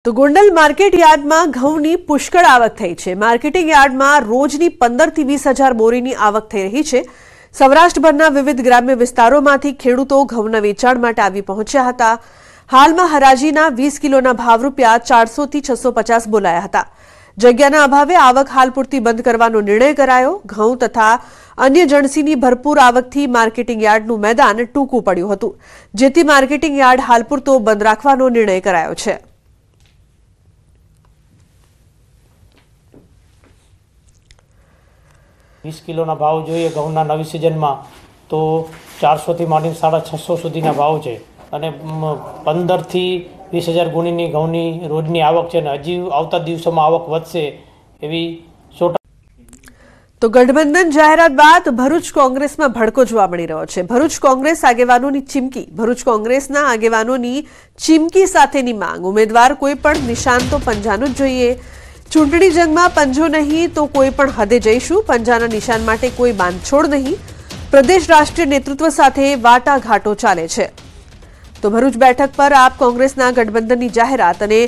તો ગોંડલ માર્કેટ યાર્ડમાં ઘઉંની પુષ્કળ આવક થઈ છે। માર્કેટિંગ યાર્ડમાં રોજની 15 થી 20 હજાર બોરીની આવક થઈ રહી છે। સૌરાષ્ટ્રભરના વિવિધ ગ્રામ્ય વિસ્તારોમાંથી ખેડૂતો ઘઉંના વેચાણ માટે આવી પહોંચ્યા હતા। હાલમાં હરાજીના 20 કિલોના ભાવ ₹400 થી 650 બોલાયા હતા। જગ્યાના અભાવે આવક હાલ પૂરતી બંધ કરવાનો નિર્ણય કરાયો। ઘઉં તથા અન્ય જણસીની ભરપૂર આવકથી માર્કેટિંગ યાર્ડનું મેદાન ટૂંકું પડ્યું હતું, જેથી માર્કેટિંગ યાર્ડ હાલ પૂરતો બંધ રાખવાનો નિર્ણય કરાયો છે। વીસ કિલોના ભાવ જોઈએ ઘઉંના નવી સિઝનમાં તો 400 થી માંડીને 650 સુધીના ભાવ છે અને 15 થી 20 હજાર ગુણીની ઘઉંની રોજની આવક છે અને હજી આવતા દિવસોમાં આવક વધશે એવી તો ગઠબંધન જાહેરાત બાદ ભરૂચ કોંગ્રેસમાં ભડકો જોવા મળી રહ્યો છે। ભરૂચ કોંગ્રેસ આગેવાનોની ચીમકી। ભરૂચ કોંગ્રેસના આગેવાનોની ચીમકી સાથેની માંગ। ઉમેદવાર કોઈ પણ નિશાન તો પંજાનું જ જોઈએ। ચૂંટણી જંગમાં પંજો નહીં તો કોઈ પણ હદે જઈશું। પંજાના નિશાન માટે કોઈ બાંધછોડ નહીં। પ્રદેશ રાષ્ટ્રીય નેતૃત્વ સાથે વાટાઘાટો ચાલે છે। તો ભરૂચ બેઠક પર આપ કોંગ્રેસના ગઠબંધનની જાહેરાત અને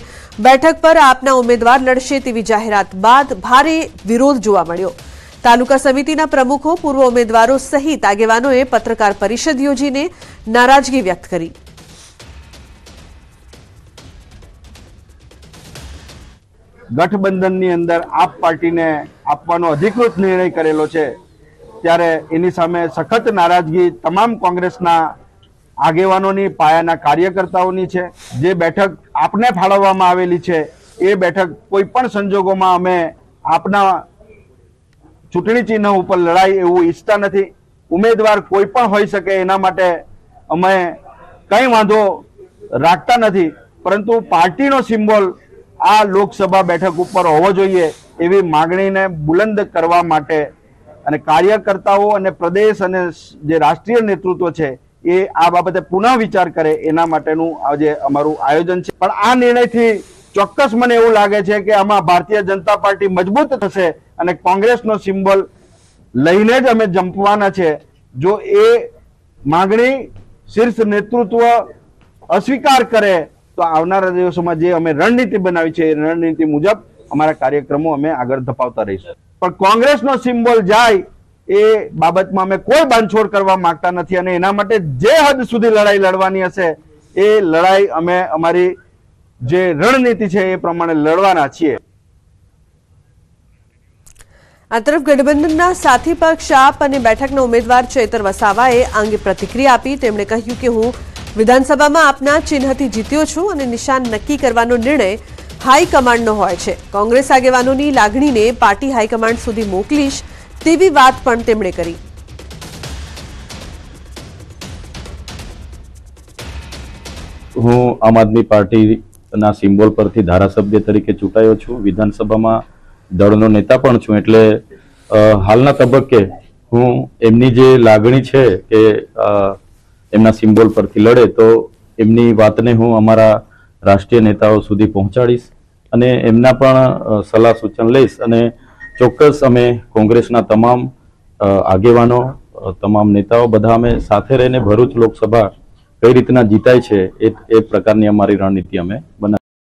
બેઠક પર આપના ઉમેદવાર લડશે તેવી જાહેરાત બાદ ભારે વિરોધ જોવા મળ્યો। તાલુકા સમિતિના પ્રમુખો, પૂર્વ ઉમેદવારો સહિત આગેવાનોએ પત્રકાર પરિષદ યોજીને નારાજગી વ્યક્ત કરી। ગઠબંધનની અંદર આપ પાર્ટીને આપવાનો અધિકૃત નિર્ણય કરેલો છે, ત્યારે એની સામે સખત નારાજગી તમામ કોંગ્રેસના આગેવાનોની, પાયાના કાર્યકર્તાઓની છે। જે બેઠક આપને ફાળવવામાં આવેલી છે એ બેઠક કોઈ પણ સંજોગોમાં અમે આપના ચૂંટણી ચિહ્ન ઉપર લડાઈ એવું ઈચ્છતા નથી। ઉમેદવાર કોઈ પણ હોઈ શકે એના માટે અમે કંઈ વાંધો રાખતા નથી, પરંતુ પાર્ટીનો સિમ્બોલ આ લોકસભા બેઠક ઉપર હોવો જોઈએ એવી માંગણીને બુલંદ કરવા માટે અને કાર્યકર્તાઓ અને પ્રદેશ અને જે રાષ્ટ્રીય નેતૃત્વ છે એ આ બાબતે પુનઃ વિચાર કરે એના માટેનું આજે અમારું આયોજન છે। પણ આ નિર્ણયથી ચોક્કસ મને એવું લાગે છે કે આમાં ભારતીય જનતા પાર્ટી મજબૂત થશે અને કોંગ્રેસનો સિમ્બોલ લઈને જ અમે જંપવાના છે। જો એ માંગણી શીર્ષ નેતૃત્વ અસ્વીકાર કરે તો આવનારા દિવસોમાં જે અમે રણનીતિ બનાવી છે એ રણનીતિ મુજબ અમારા કાર્યક્રમો અમે આગળ ધપાવતા રહીશું। પણ કોંગ્રેસનો સિમ્બોલ જાય એ બાબતમાં અમે કોઈ બાંધછોડ કરવા માંગતા નથી અને એના માટે જે હદ સુધી લડાઈ લડવાની હશે એ લડાઈ અમે અમારી જે રણનીતિ છે એ પ્રમાણે લડવાના છીએ। આ તરફ ગઠબંધનના સાથી પક્ષ આપ અને બેઠકના ઉમેદવાર ચૈતર વસાવાએ આ અંગે પ્રતિક્રિયા આપી। તેમણે કહ્યું કે હું વિધાનસભામાં આપના ચિહ્નથી જીત્યો છું અને નિશાન નક્કી કરવાનો નિર્ણય હાઈકમાન્ડનો હોય છે। કોંગ્રેસ આગેવાનોની લાગણીને પાર્ટી હાઈકમાન્ડ સુધી મોકલીશ તેવી વાત પણ તેમણે કરી। હું આમ આદમી પાર્ટીના સિમ્બોલ પરથી ધારાસભ્ય તરીકે ચૂંટાયો છું। વિધાનસભામાં દળનો નેતા પણ છું, એટલે હાલના તબક્કે હું એમની જે લાગણી છે કે એમના સિમ્બોલ પરથી લડે તો એમની વાતને હું અમારા રાષ્ટ્રીય નેતાઓ સુધી પહોંચાડીશ અને એમના પણ સલાહ સૂચન લઈશ અને ચોક્કસ અમે કોંગ્રેસના તમામ આગેવાનો, તમામ નેતાઓ બધા અમે સાથે રહીને ભરૂચ લોકસભા કઈ રીતના જીતાય છે એ પ્રકારની અમારી રણનીતિ અમે બનાવી।